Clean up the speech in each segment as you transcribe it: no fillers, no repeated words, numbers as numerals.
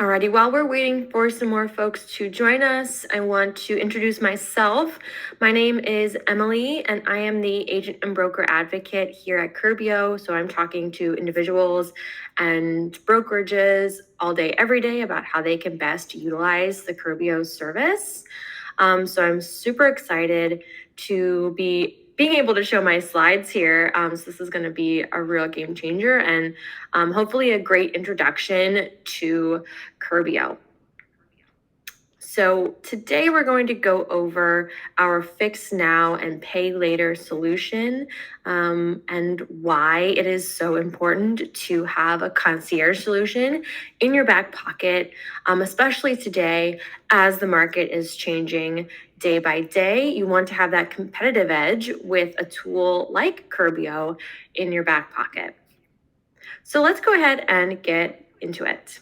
Alrighty, while we're waiting for some more folks to join us, I want to introduce myself. My name is Emily, and I am the agent and broker advocate here at Curbio. So I'm talking to individuals and brokerages all day, every day about how they can best utilize the Curbio service. So I'm super excited to be being able to show my slides here. So this is going to be a real game changer and hopefully a great introduction to Curbio. So today we're going to go over our fix now and pay later solution and why it is so important to have a concierge solution in your back pocket, especially today as the market is changing day by day. You want to have that competitive edge with a tool like Curbio in your back pocket. So let's go ahead and get into it.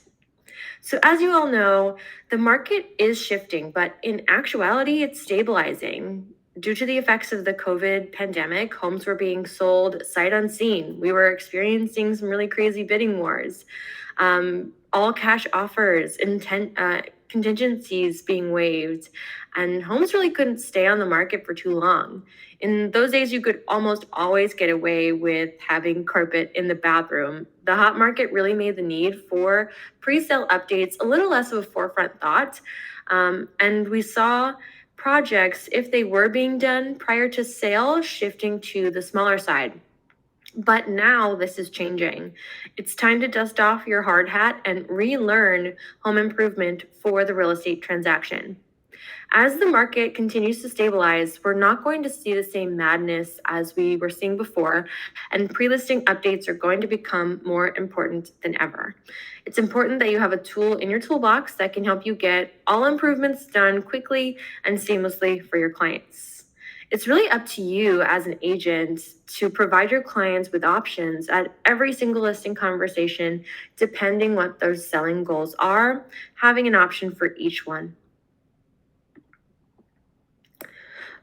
So as you all know, the market is shifting, but in actuality, it's stabilizing. Due to the effects of the COVID pandemic, homes were being sold sight unseen. We were experiencing some really crazy bidding wars, all cash offers, contingencies being waived, and homes really couldn't stay on the market for too long. In those days, you could almost always get away with having carpet in the bathroom. The hot market really made the need for pre-sale updates a little less of a forefront thought. And we saw projects, if they were being done prior to sale, shifting to the smaller side. But now this is changing. It's time to dust off your hard hat and relearn home improvement for the real estate transaction. As the market continues to stabilize, we're not going to see the same madness as we were seeing before, and pre-listing updates are going to become more important than ever. It's important that you have a tool in your toolbox that can help you get all improvements done quickly and seamlessly for your clients. It's really up to you as an agent to provide your clients with options at every single listing conversation, depending what those selling goals are, having an option for each one.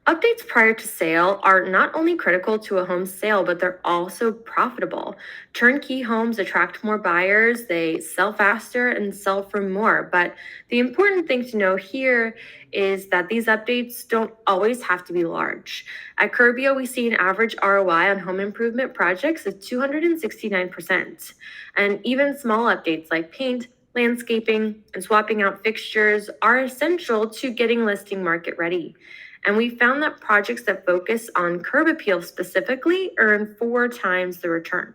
Updates prior to sale are not only critical to a home sale, but they're also profitable. Turnkey homes attract more buyers, they sell faster and sell for more. But the important thing to know here is that these updates don't always have to be large. At Curbio, we see an average ROI on home improvement projects of 269%. And even small updates like paint, landscaping, and swapping out fixtures are essential to getting listing market ready. And we found that projects that focus on curb appeal specifically earn 4 times the return.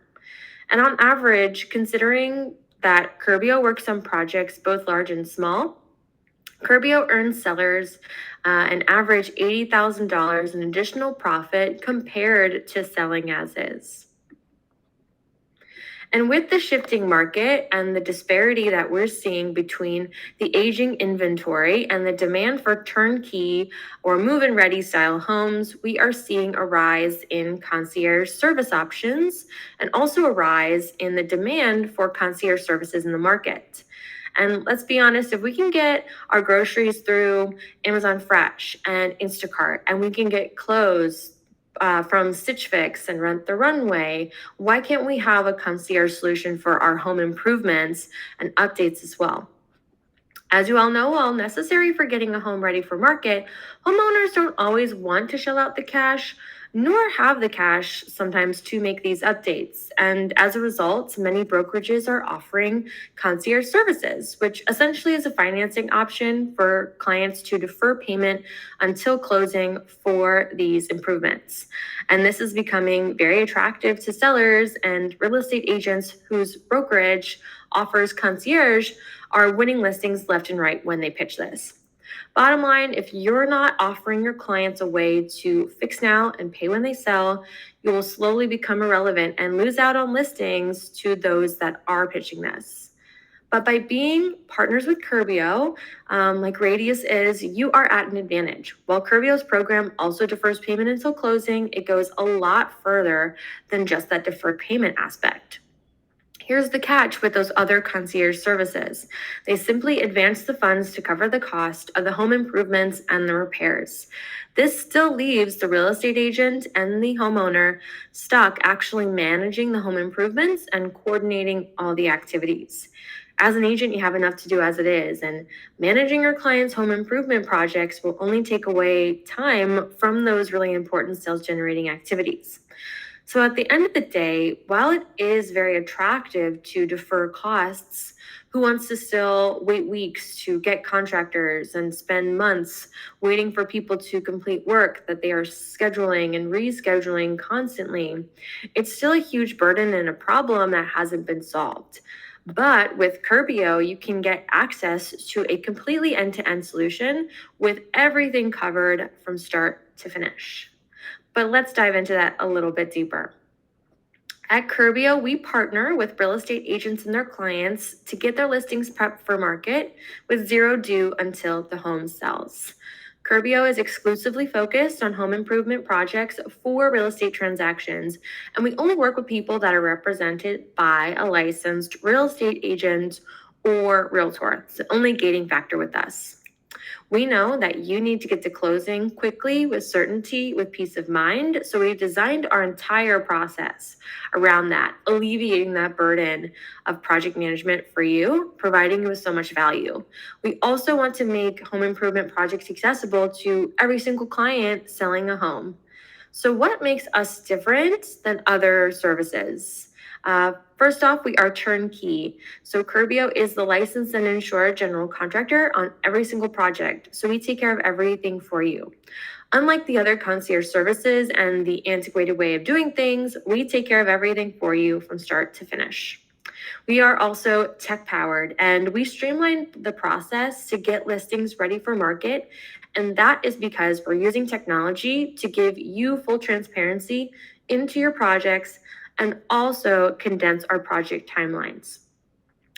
And on average, considering that Curbio works on projects both large and small, Curbio earns sellers an average $80,000 in additional profit compared to selling as is. And with the shifting market and the disparity that we're seeing between the aging inventory and the demand for turnkey or move-in ready style homes, we are seeing a rise in concierge service options and also a rise in the demand for concierge services in the market. And let's be honest, if we can get our groceries through Amazon Fresh and Instacart, and we can get clothes from Stitch Fix and Rent the Runway, why can't we have a concierge solution for our home improvements and updates as well? As you all know, while necessary for getting a home ready for market, homeowners don't always want to shell out the cash, nor have the cash sometimes to make these updates. And as a result, many brokerages are offering concierge services, which essentially is a financing option for clients to defer payment until closing for these improvements. And this is becoming very attractive to sellers, and real estate agents whose brokerage offers concierge are winning listings left and right when they pitch this. Bottom line, if you're not offering your clients a way to fix now and pay when they sell, you will slowly become irrelevant and lose out on listings to those that are pitching this. But by being partners with Curbio, like Radius is, you are at an advantage. While Curbio's program also defers payment until closing, it goes a lot further than just that deferred payment aspect. Here's the catch with those other concierge services. They simply advance the funds to cover the cost of the home improvements and the repairs. This still leaves the real estate agent and the homeowner stuck actually managing the home improvements and coordinating all the activities. As an agent, you have enough to do as it is, and managing your clients' home improvement projects will only take away time from those really important sales generating activities. So at the end of the day, while it is very attractive to defer costs, who wants to still wait weeks to get contractors and spend months waiting for people to complete work that they are scheduling and rescheduling constantly? It's still a huge burden and a problem that hasn't been solved. But with Curbio, you can get access to a completely end-to-end solution with everything covered from start to finish. But let's dive into that a little bit deeper. At Curbio, we partner with real estate agents and their clients to get their listings prepped for market with zero due until the home sells. Curbio is exclusively focused on home improvement projects for real estate transactions, and we only work with people that are represented by a licensed real estate agent or realtor. It's the only gating factor with us. We know that you need to get to closing quickly with certainty, with peace of mind. So we've designed our entire process around that, alleviating that burden of project management for you, providing you with so much value. We also want to make home improvement projects accessible to every single client selling a home. So what makes us different than other services? First off, we are turnkey. So Curbio is the licensed and insured general contractor on every single project. So we take care of everything for you. Unlike the other concierge services and the antiquated way of doing things, we take care of everything for you from start to finish. We are also tech powered, and we streamline the process to get listings ready for market. And that is because we're using technology to give you full transparency into your projects and also condense our project timelines.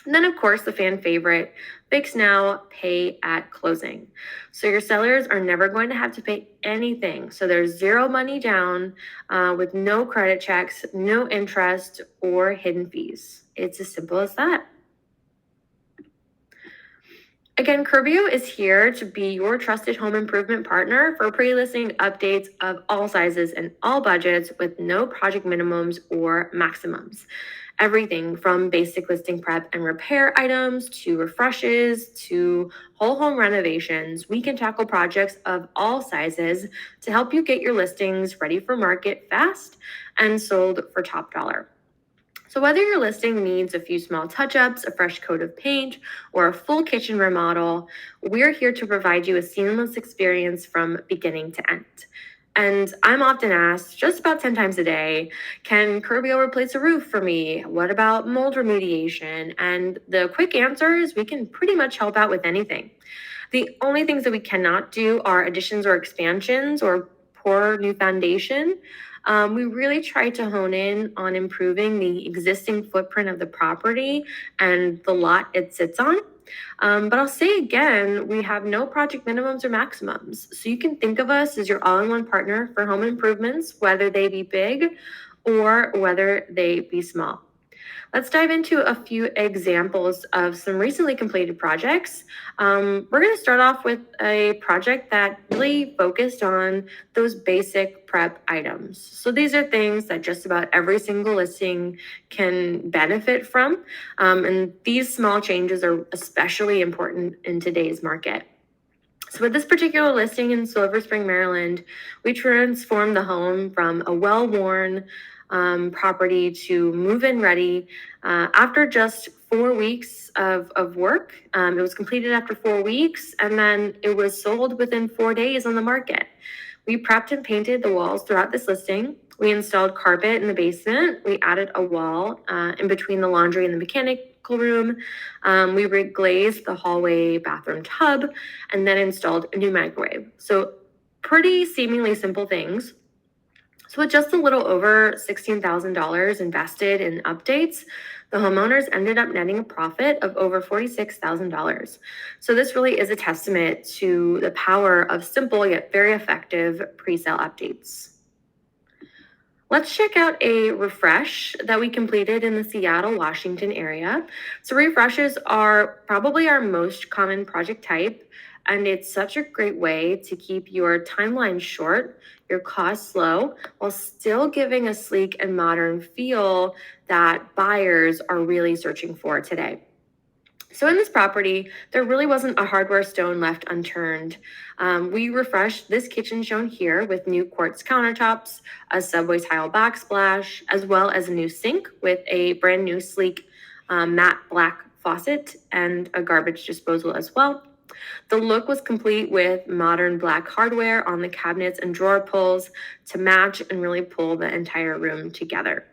And then, of course, the fan favorite, fix now, pay at closing. So your sellers are never going to have to pay anything. So there's zero money down with no credit checks, no interest, or hidden fees. It's as simple as that. Again, Curbio is here to be your trusted home improvement partner for pre-listing updates of all sizes and all budgets with no project minimums or maximums. Everything from basic listing prep and repair items to refreshes to whole home renovations, we can tackle projects of all sizes to help you get your listings ready for market fast and sold for top dollar. So whether your listing needs a few small touch-ups, a fresh coat of paint, or a full kitchen remodel, we're here to provide you a seamless experience from beginning to end. And I'm often asked just about 10 times a day, can Curbio replace a roof for me? What about mold remediation? And the quick answer is we can pretty much help out with anything. The only things that we cannot do are additions or expansions or pour new foundation. We really try to hone in on improving the existing footprint of the property and the lot it sits on. But I'll say again, we have no project minimums or maximums. So you can think of us as your all-in-one partner for home improvements, whether they be big or whether they be small. Let's dive into a few examples of some recently completed projects. We're going to start off with a project that really focused on those basic prep items. So these are things that just about every single listing can benefit from. And these small changes are especially important in today's market. So with this particular listing in Silver Spring, Maryland, we transformed the home from a well-worn property to move-in ready after just 4 weeks of work. It was completed after 4 weeks, and then it was sold within 4 days on the market. We prepped and painted the walls throughout this listing. We installed carpet in the basement. We added a wall in between the laundry and the mechanical room. We reglazed the hallway bathroom tub and then installed a new microwave. So pretty seemingly simple things. So with just a little over $16,000 invested in updates, the homeowners ended up netting a profit of over $46,000. So this really is a testament to the power of simple yet very effective pre-sale updates. Let's check out a refresh that we completed in the Seattle, Washington area. So refreshes are probably our most common project type, and it's such a great way to keep your timeline short, your costs low, while still giving a sleek and modern feel that buyers are really searching for today. So in this property, there really wasn't a hardware stone left unturned. We refreshed this kitchen shown here with new quartz countertops, a subway tile backsplash, as well as a new sink with a brand new sleek matte black faucet and a garbage disposal as well. The look was complete with modern black hardware on the cabinets and drawer pulls to match and really pull the entire room together.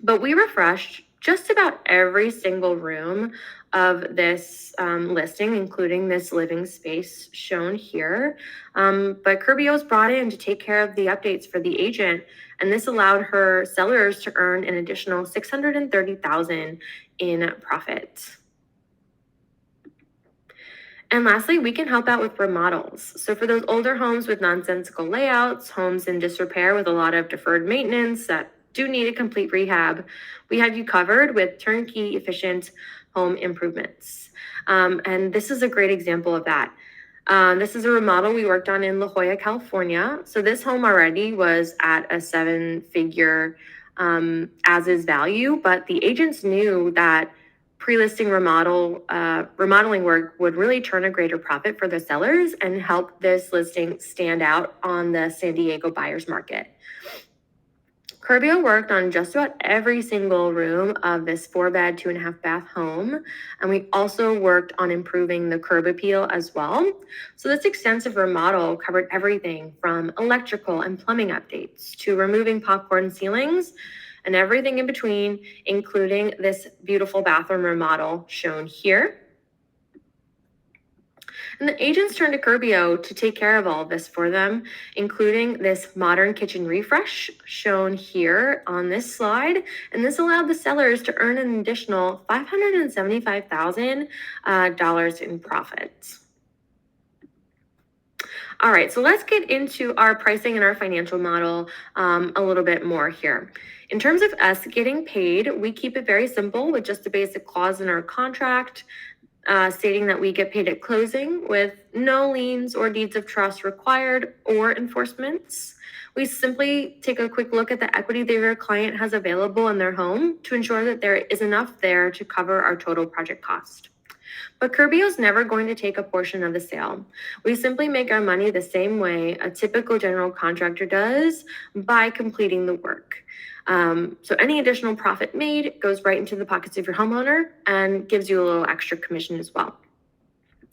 But we refreshed just about every single room of this listing, including this living space shown here. But Curbio was brought in to take care of the updates for the agent, and this allowed her sellers to earn an additional $630,000 in profit. And lastly, we can help out with remodels. So for those older homes with nonsensical layouts, homes in disrepair with a lot of deferred maintenance that do need a complete rehab, we have you covered with turnkey efficient home improvements. And this is a great example of that. This is a remodel we worked on in La Jolla, California. So this home already was at a 7-figure as is value, but the agents knew that pre-listing remodeling work would really turn a greater profit for the sellers and help this listing stand out on the San Diego buyer's market. Curbio worked on just about every single room of this 4-bed, 2.5-bath home. And we also worked on improving the curb appeal as well. So this extensive remodel covered everything from electrical and plumbing updates to removing popcorn ceilings and everything in between, including this beautiful bathroom remodel shown here. And the agents turned to Curbio to take care of all of this for them, including this modern kitchen refresh shown here on this slide. And this allowed the sellers to earn an additional $575,000 in profit. All right, so let's get into our pricing and our financial model a little bit more here. In terms of us getting paid, we keep it very simple with just a basic clause in our contract stating that we get paid at closing with no liens or deeds of trust required or enforcements. We simply take a quick look at the equity that your client has available in their home to ensure that there is enough there to cover our total project cost. But Curbio is never going to take a portion of the sale. We simply make our money the same way a typical general contractor does by completing the work. So any additional profit made goes right into the pockets of your homeowner and gives you a little extra commission as well.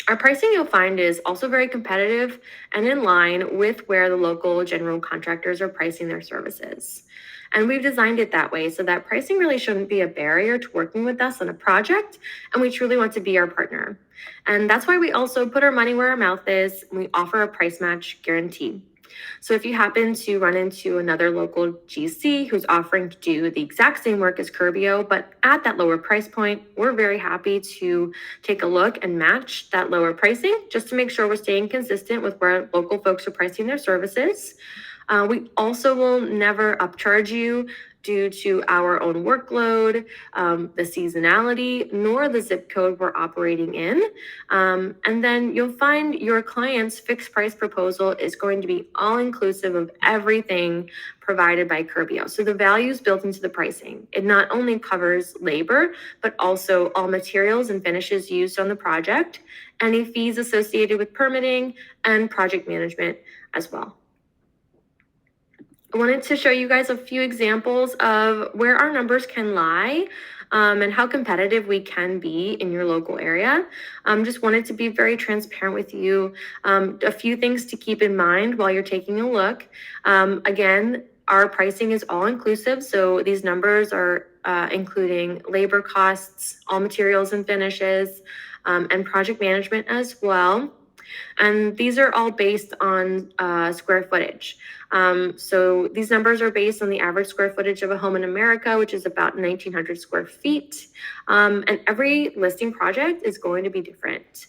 Our pricing, you'll find, is also very competitive and in line with where the local general contractors are pricing their services. And we've designed it that way so that pricing really shouldn't be a barrier to working with us on a project, and we truly want to be our partner. And that's why we also put our money where our mouth is, and we offer a price match guarantee. So if you happen to run into another local GC who's offering to do the exact same work as Curbio, but at that lower price point, we're very happy to take a look and match that lower pricing just to make sure we're staying consistent with where local folks are pricing their services. We also will never upcharge you due to our own workload, the seasonality, nor the zip code we're operating in. And then you'll find your client's fixed price proposal is going to be all inclusive of everything provided by Curbio. So the value is built into the pricing. It not only covers labor, but also all materials and finishes used on the project, any fees associated with permitting and project management as well. I wanted to show you guys a few examples of where our numbers can lie and how competitive we can be in your local area. Just wanted to be very transparent with you. A few things to keep in mind while you're taking a look. Again, our pricing is all inclusive. So these numbers are including labor costs, all materials and finishes, and project management as well. And these are all based on square footage. So these numbers are based on the average square footage of a home in America, which is about 1,900 square feet. And every listing project is going to be different.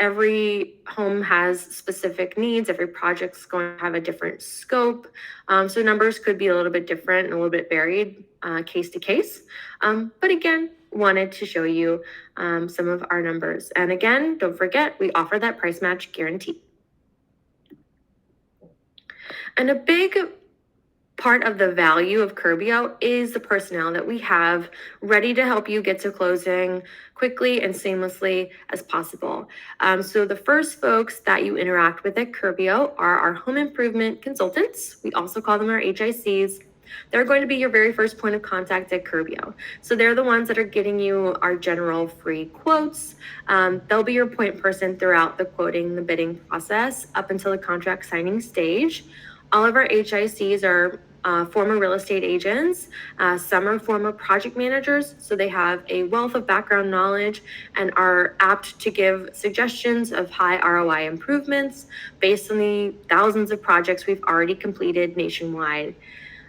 Every home has specific needs. Every project's going to have a different scope. So numbers could be a little bit different and a little bit varied case to case. But again, wanted to show you some of our numbers. And again, don't forget, we offer that price match guarantee. And a big part of the value of Curbio is the personnel that we have ready to help you get to closing quickly and seamlessly as possible. So the first folks that you interact with at Curbio are our home improvement consultants. We also call them our HICs. They're going to be your very first point of contact at Curbio. So they're the ones that are getting you our general free quotes. They'll be your point person throughout the quoting, the bidding process up until the contract signing stage. All of our HICs are former real estate agents. Some are former project managers, so they have a wealth of background knowledge and are apt to give suggestions of high ROI improvements based on the thousands of projects we've already completed nationwide.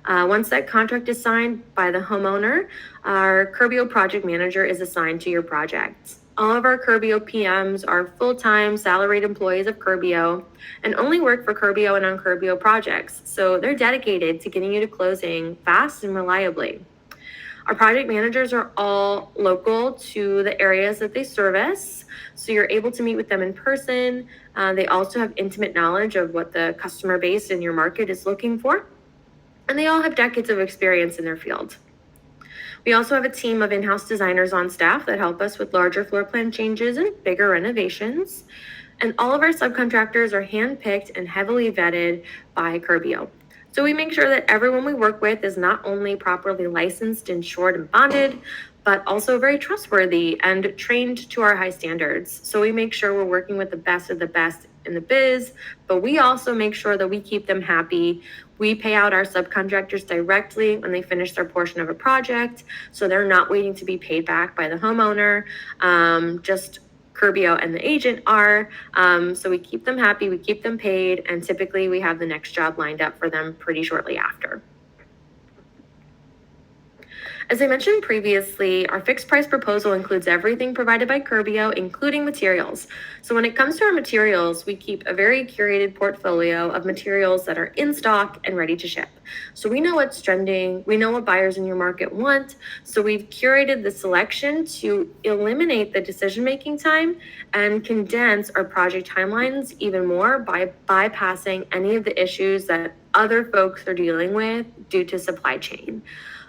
Once that contract is signed by the homeowner, our Curbio project manager is assigned to your project. All of our Curbio PMs are full-time salaried employees of Curbio and only work for Curbio and on Curbio projects. So they're dedicated to getting you to closing fast and reliably. Our project managers are all local to the areas that they service, so you're able to meet with them in person. They also have intimate knowledge of what the customer base in your market is looking for, and they all have decades of experience in their field. We also have a team of in-house designers on staff that help us with larger floor plan changes and bigger renovations. And all of our subcontractors are handpicked and heavily vetted by Curbio. So we make sure that everyone we work with is not only properly licensed, insured, and bonded, but also very trustworthy and trained to our high standards. So we make sure we're working with the best of the best in the biz, but we also make sure that we keep them happy. We pay out our subcontractors directly when they finish their portion of a project, so they're not waiting to be paid back by the homeowner. Just Curbio and the agent are. So we keep them happy, we keep them paid, and typically we have the next job lined up for them pretty shortly after. As I mentioned previously, our fixed price proposal includes everything provided by Curbio, including materials. So when it comes to our materials, we keep a very curated portfolio of materials that are in stock and ready to ship. So we know what's trending, we know what buyers in your market want, so we've curated the selection to eliminate the decision-making time and condense our project timelines even more by bypassing any of the issues that other folks are dealing with due to supply chain.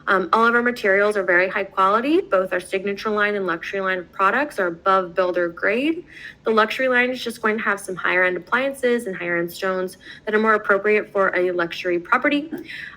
All of our materials are very high quality. Both our signature line and luxury line of products are above builder grade. The luxury line is just going to have some higher end appliances and higher end stones that are more appropriate for a luxury property.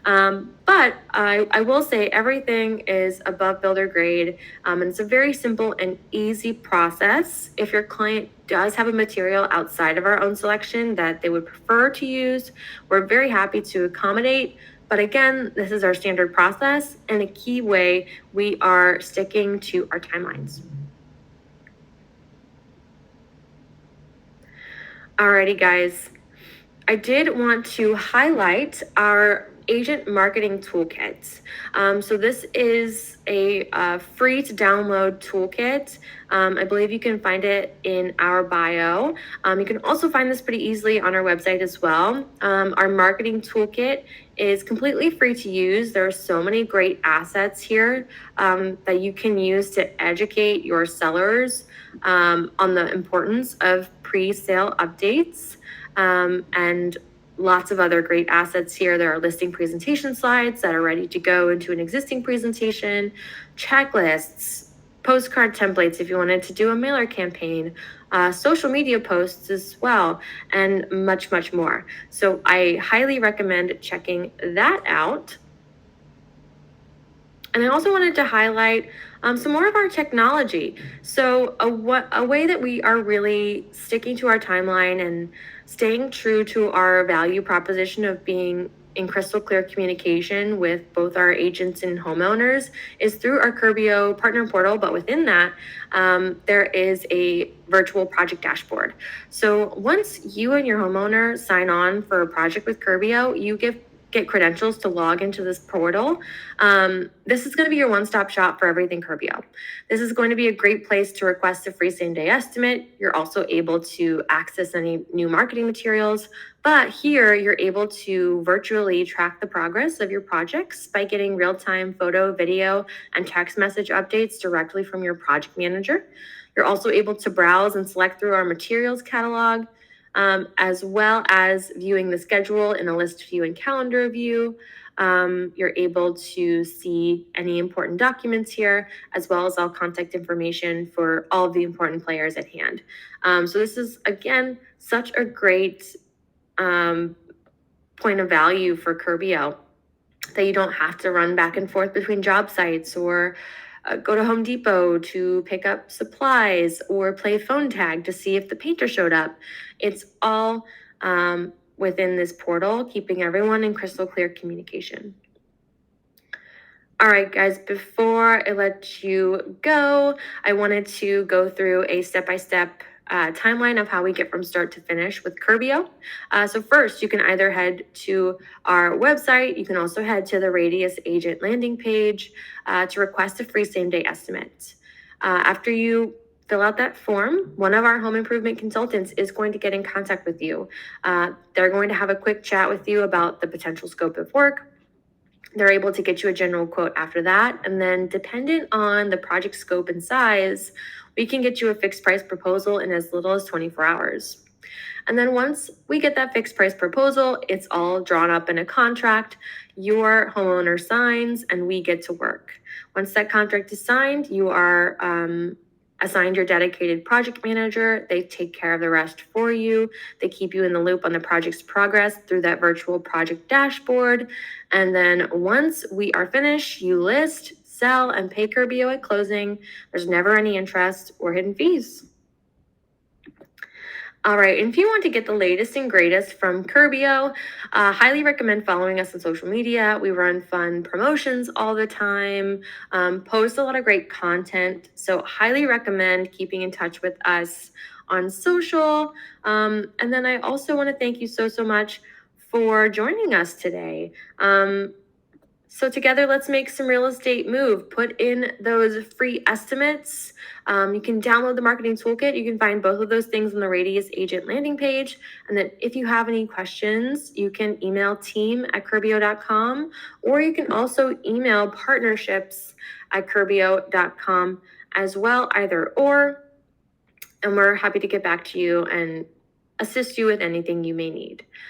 But I will say everything is above builder grade, and it's a very simple and easy process. If your client does have a material outside of our own selection that they would prefer to use, we're very happy to accommodate. But again, this is our standard process and a key way we are sticking to our timelines. Alrighty, guys. I did want to highlight our agent marketing toolkit. So this is a free to download toolkit. I believe you can find it in our bio. You can also find this pretty easily on our website as well. Our marketing toolkit is completely free to use. There are so many great assets here that you can use to educate your sellers on the importance of pre-sale updates. And lots of other great assets here. There are listing presentation slides that are ready to go into an existing presentation, checklists, postcard templates if you wanted to do a mailer campaign, social media posts as well, and much, much more. So I highly recommend checking that out. And I also wanted to highlight some more of our technology. So a way that we are really sticking to our timeline and staying true to our value proposition of being in crystal clear communication with both our agents and homeowners is through our Curbio partner portal. But within that, there is a virtual project dashboard. So once you and your homeowner sign on for a project with Curbio, you get credentials to log into this portal. This is going to be your one-stop shop for everything Curbio. This is going to be a great place to request a free same-day estimate. You're also able to access any new marketing materials, but here you're able to virtually track the progress of your projects by getting real-time photo, video, and text message updates directly from your project manager. You're also able to browse and select through our materials catalog, as well as viewing the schedule in a list view and calendar view. You're able to see any important documents here, as well as all contact information for all of the important players at hand. So this is, again, such a great point of value for Curbio, that you don't have to run back and forth between job sites or go to Home Depot to pick up supplies or play phone tag to see if the painter showed up. It's all within this portal, keeping everyone in crystal clear communication. All right, guys, before I let you go, I wanted to go through a step-by-step timeline of how we get from start to finish with Curbio. So first, you can either head to our website. You can also head to the Radius Agent landing page to request a free same-day estimate. After you fill out that form, one of our home improvement consultants is going to get in contact with you. They're going to have a quick chat with you about the potential scope of work. They're able to get you a general quote after that. And then dependent on the project scope and size, we can get you a fixed price proposal in as little as 24 hours. And then once we get that fixed price proposal, it's all drawn up in a contract. Your homeowner signs and we get to work. Once that contract is signed, you are assigned your dedicated project manager. They take care of the rest for you. They keep you in the loop on the project's progress through that virtual project dashboard. And then once we are finished, you list, sell, and pay Curbio at closing. There's never any interest or hidden fees. All right, and if you want to get the latest and greatest from Curbio, highly recommend following us on social media. We run fun promotions all the time, post a lot of great content. So highly recommend keeping in touch with us on social. And then I also want to thank you so much for joining us today. So together, let's make some real estate move. Put in those free estimates. You can download the marketing toolkit. You can find both of those things on the Radius Agent landing page. And then if you have any questions, you can email team@curbio.com, or you can also email partnerships@curbio.com as well, either or. And we're happy to get back to you and assist you with anything you may need.